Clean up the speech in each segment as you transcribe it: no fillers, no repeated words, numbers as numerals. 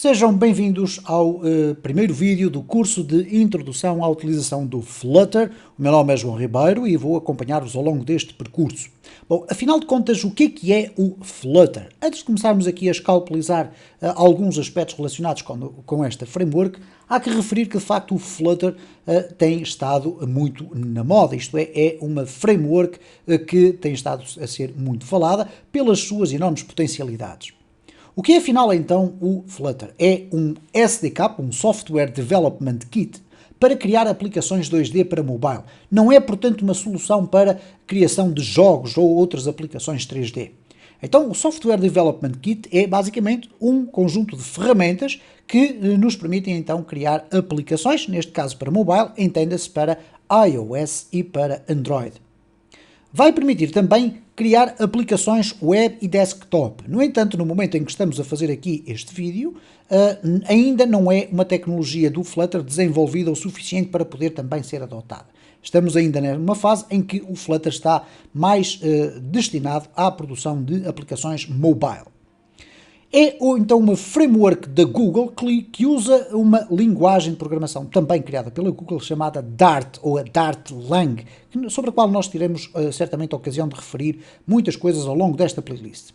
Sejam bem-vindos ao primeiro vídeo do curso de Introdução à Utilização do Flutter. O meu nome é João Ribeiro e vou acompanhar-vos ao longo deste percurso. Bom, afinal de contas, o que é o Flutter? Antes de começarmos aqui a escalpelizar alguns aspectos relacionados com esta framework, há que referir que, de facto, o Flutter tem estado muito na moda. Isto é uma framework que tem estado a ser muito falada pelas suas enormes potencialidades. O que é, afinal, então, o Flutter? É um SDK, um Software Development Kit, para criar aplicações 2D para mobile. Não é, portanto, uma solução para criação de jogos ou outras aplicações 3D. Então, o Software Development Kit é, basicamente, um conjunto de ferramentas que nos permitem, então, criar aplicações, neste caso para mobile, entenda-se para iOS e para Android. Vai permitir também criar aplicações web e desktop. No entanto, no momento em que estamos a fazer aqui este vídeo, ainda não é uma tecnologia do Flutter desenvolvida o suficiente para poder também ser adotada. Estamos ainda numa fase em que o Flutter está mais destinado à produção de aplicações mobile. É então uma framework da Google que usa uma linguagem de programação também criada pela Google chamada Dart, ou a Dart-Lang, sobre a qual nós teremos certamente a ocasião de referir muitas coisas ao longo desta playlist.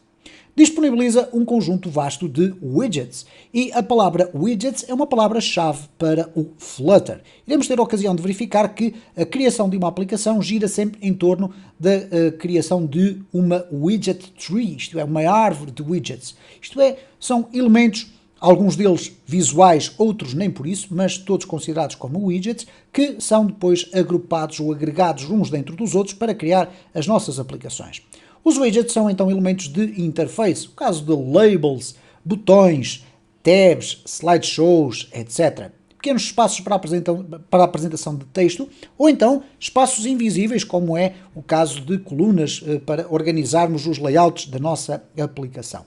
Disponibiliza um conjunto vasto de widgets, e a palavra widgets é uma palavra-chave para o Flutter. Iremos ter a ocasião de verificar que a criação de uma aplicação gira sempre em torno da criação de uma widget tree, isto é, uma árvore de widgets. Isto é, são elementos, alguns deles visuais, outros nem por isso, mas todos considerados como widgets, que são depois agrupados ou agregados uns dentro dos outros para criar as nossas aplicações. Os widgets são então elementos de interface, o caso de labels, botões, tabs, slideshows, etc. Pequenos espaços para a apresentação de texto, ou então espaços invisíveis, como é o caso de colunas para organizarmos os layouts da nossa aplicação.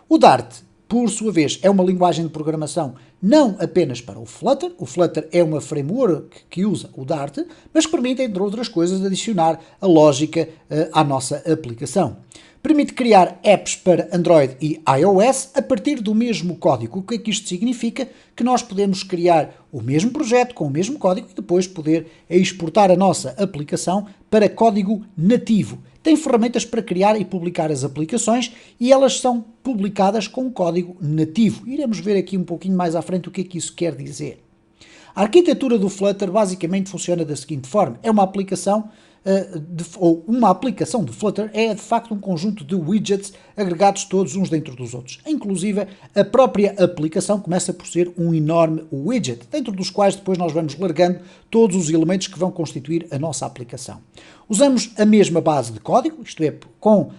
O Dart, por sua vez, é uma linguagem de programação não apenas para o Flutter é uma framework que usa o Dart, mas que permite, entre outras coisas, adicionar a lógica à nossa aplicação. Permite criar apps para Android e iOS a partir do mesmo código. O que é que isto significa? Que nós podemos criar o mesmo projeto com o mesmo código e depois poder exportar a nossa aplicação para código nativo. Tem ferramentas para criar e publicar as aplicações e elas são publicadas com código nativo. Iremos ver aqui um pouquinho mais à frente o que é que isso quer dizer. A arquitetura do Flutter basicamente funciona da seguinte forma. É uma aplicação uma aplicação de Flutter é de facto um conjunto de widgets agregados todos uns dentro dos outros. Inclusive, a própria aplicação começa por ser um enorme widget, dentro dos quais depois nós vamos largando todos os elementos que vão constituir a nossa aplicação. Usamos a mesma base de código, isto é, com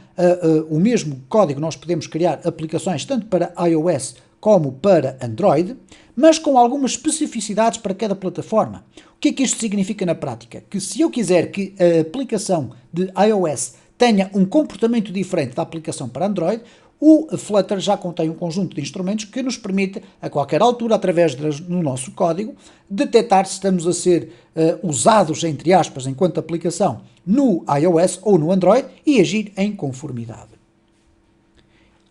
o mesmo código nós podemos criar aplicações tanto para iOS como para Android, mas com algumas especificidades para cada plataforma. O que é que isto significa na prática? Que se eu quiser que a aplicação de iOS tenha um comportamento diferente da aplicação para Android, o Flutter já contém um conjunto de instrumentos que nos permite, a qualquer altura, através do nosso código, detectar se estamos a ser usados, entre aspas, enquanto aplicação no iOS ou no Android e agir em conformidade.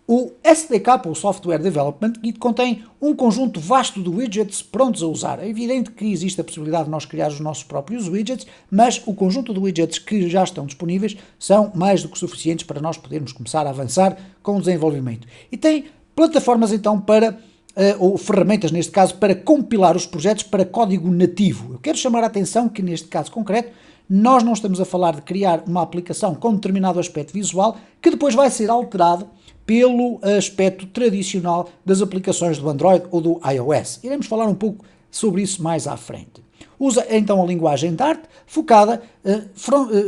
O SDK, ou Software Development Kit, contém um conjunto vasto de widgets prontos a usar. É evidente que existe a possibilidade de nós criar os nossos próprios widgets, mas o conjunto de widgets que já estão disponíveis são mais do que suficientes para nós podermos começar a avançar com o desenvolvimento. E tem plataformas então para, ou ferramentas neste caso, para compilar os projetos para código nativo. Eu quero chamar a atenção que neste caso concreto nós não estamos a falar de criar uma aplicação com determinado aspecto visual que depois vai ser alterado pelo aspecto tradicional das aplicações do Android ou do iOS. Iremos falar um pouco sobre isso mais à frente. Usa então a linguagem Dart focada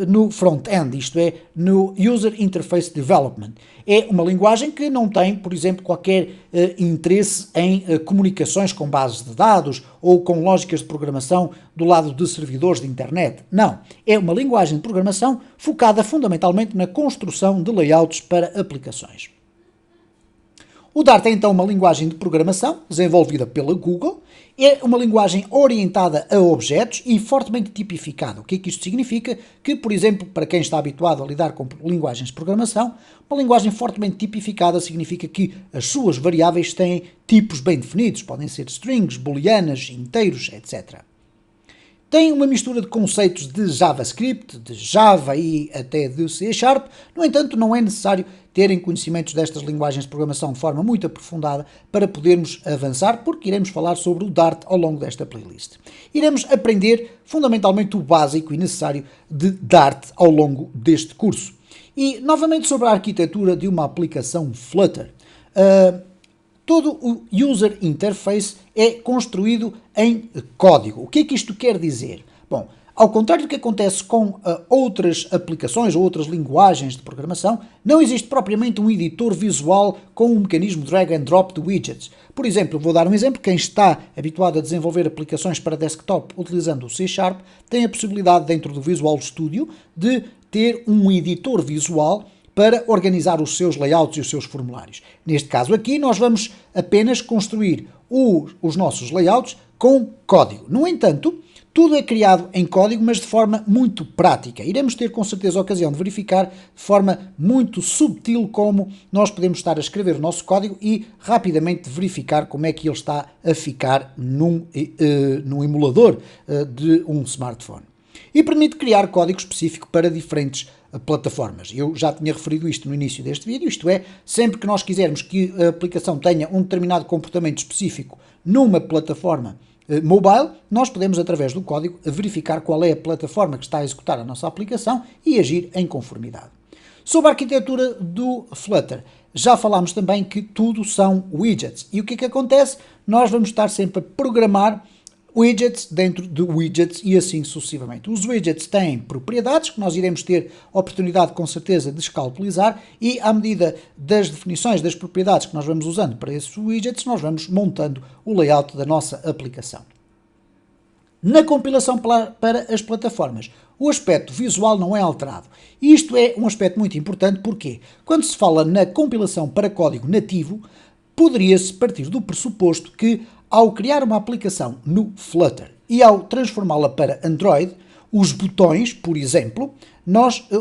no front-end, isto é, no User Interface Development. É uma linguagem que não tem, por exemplo, qualquer interesse em comunicações com bases de dados ou com lógicas de programação do lado de servidores de internet. Não, é uma linguagem de programação focada fundamentalmente na construção de layouts para aplicações. O Dart é então uma linguagem de programação desenvolvida pela Google É uma linguagem orientada a objetos e fortemente tipificada. O que é que isto significa? Que, por exemplo, para quem está habituado a lidar com linguagens de programação, uma linguagem fortemente tipificada significa que as suas variáveis têm tipos bem definidos, podem ser strings, booleanas, inteiros, etc. Tem uma mistura de conceitos de JavaScript, de Java e até de C#. No entanto, não é necessário terem conhecimentos destas linguagens de programação de forma muito aprofundada para podermos avançar, porque iremos falar sobre o Dart ao longo desta playlist. Iremos aprender fundamentalmente o básico e necessário de Dart ao longo deste curso. E, novamente, sobre a arquitetura de uma aplicação Flutter. Todo o User Interface é construído em código. O que é que isto quer dizer? Bom, ao contrário do que acontece com outras aplicações ou outras linguagens de programação, não existe propriamente um editor visual com um mecanismo drag and drop de widgets. Por exemplo, vou dar um exemplo, quem está habituado a desenvolver aplicações para desktop utilizando o C# tem a possibilidade dentro do Visual Studio de ter um editor visual para organizar os seus layouts e os seus formulários. Neste caso aqui, nós vamos apenas construir os nossos layouts com código. No entanto, tudo é criado em código, mas de forma muito prática. Iremos ter com certeza a ocasião de verificar de forma muito subtil como nós podemos estar a escrever o nosso código e rapidamente verificar como é que ele está a ficar num emulador de um smartphone. E permite criar código específico para diferentes plataformas. Eu já tinha referido isto no início deste vídeo, isto é, sempre que nós quisermos que a aplicação tenha um determinado comportamento específico numa plataforma mobile, nós podemos, através do código, verificar qual é a plataforma que está a executar a nossa aplicação e agir em conformidade. Sobre a arquitetura do Flutter, já falámos também que tudo são widgets. E o que é que acontece? Nós vamos estar sempre a programar widgets dentro de widgets e assim sucessivamente. Os widgets têm propriedades que nós iremos ter oportunidade com certeza de escalpelizar e à medida das definições das propriedades que nós vamos usando para esses widgets, nós vamos montando o layout da nossa aplicação. Na compilação para as plataformas, o aspecto visual não é alterado. E isto é um aspecto muito importante porque quando se fala na compilação para código nativo, poderia-se partir do pressuposto que ao criar uma aplicação no Flutter e ao transformá-la para Android, os botões, por exemplo,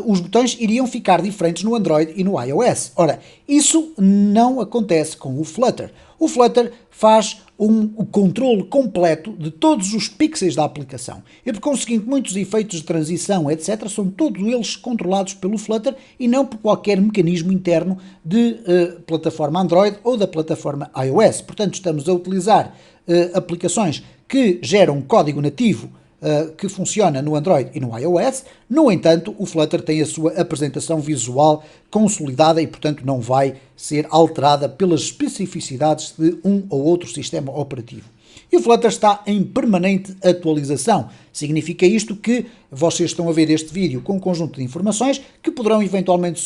os botões iriam ficar diferentes no Android e no iOS. Ora, isso não acontece com o Flutter. O Flutter faz o controle completo de todos os pixels da aplicação. E por conseguinte, muitos efeitos de transição, etc., são todos eles controlados pelo Flutter e não por qualquer mecanismo interno de plataforma Android ou da plataforma iOS. Portanto, estamos a utilizar aplicações que geram código nativo que funciona no Android e no iOS. No entanto, o Flutter tem a sua apresentação visual consolidada e, portanto, não vai ser alterada pelas especificidades de um ou outro sistema operativo. E o Flutter está em permanente atualização. Significa isto que vocês estão a ver este vídeo com um conjunto de informações que poderão eventualmente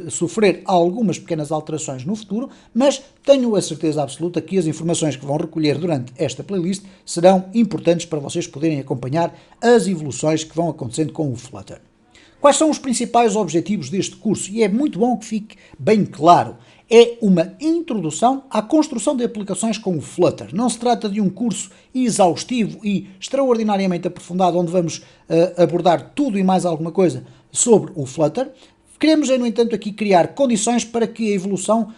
sofrer algumas pequenas alterações no futuro, mas tenho a certeza absoluta que as informações que vão recolher durante esta playlist serão importantes para vocês poderem acompanhar as evoluções que vão acontecendo com o Flutter. Quais são os principais objetivos deste curso? E é muito bom que fique bem claro. É uma introdução à construção de aplicações com o Flutter. Não se trata de um curso exaustivo e extraordinariamente aprofundado, onde vamos abordar tudo e mais alguma coisa sobre o Flutter. Queremos, no entanto, aqui criar condições para que a evolução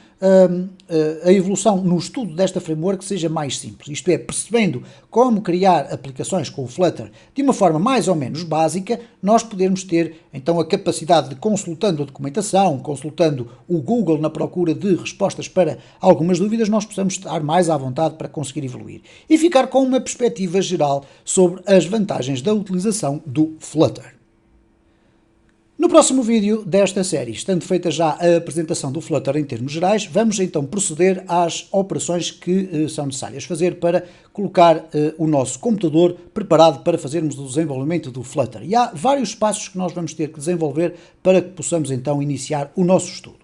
no estudo desta framework seja mais simples. Isto é, percebendo como criar aplicações com o Flutter de uma forma mais ou menos básica, nós podermos ter então a capacidade de, consultando a documentação, consultando o Google na procura de respostas para algumas dúvidas, nós possamos estar mais à vontade para conseguir evoluir e ficar com uma perspectiva geral sobre as vantagens da utilização do Flutter. No próximo vídeo desta série, estando feita já a apresentação do Flutter em termos gerais, vamos então proceder às operações que são necessárias fazer para colocar o nosso computador preparado para fazermos o desenvolvimento do Flutter. E há vários passos que nós vamos ter que desenvolver para que possamos então iniciar o nosso estudo.